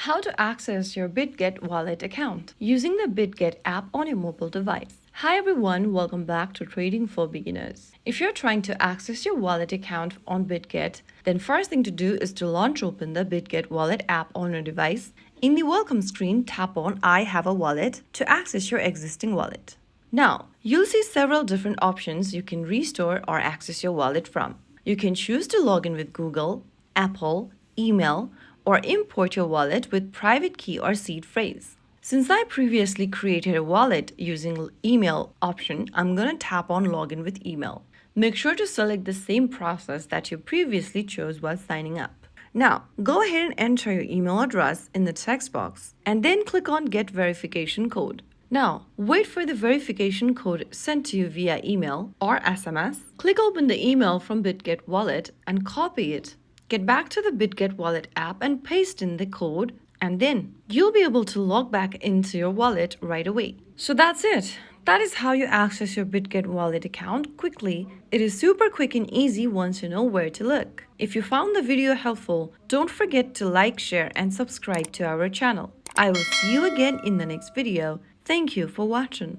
How to access your Bitget Wallet account using the Bitget app on your mobile device. Hi everyone, welcome back to Trading for Beginners. If you're trying to access your wallet account on Bitget, then first thing to do is to launch open the Bitget Wallet app on your device. In the welcome screen, tap on I have a wallet to access your existing wallet. Now, you'll see several different options you can restore or access your wallet from. You can choose to log in with Google, Apple, email, or import your wallet with private key or seed phrase. Since I previously created a wallet using email option, I'm going to tap on login with email. Make sure to select the same process that you previously chose while signing up. Now, go ahead and enter your email address in the text box and then click on Get Verification Code. Now, wait for the verification code sent to you via email or SMS. Click open the email from Bitget Wallet and copy it. Get back to the Bitget Wallet app and paste in the code, and then you'll be able to log back into your wallet right away. So that's it. That is how you access your Bitget Wallet account quickly. It is super quick and easy once you know where to look. If you found the video helpful, don't forget to like, share, and subscribe to our channel. I will see you again in the next video. Thank you for watching.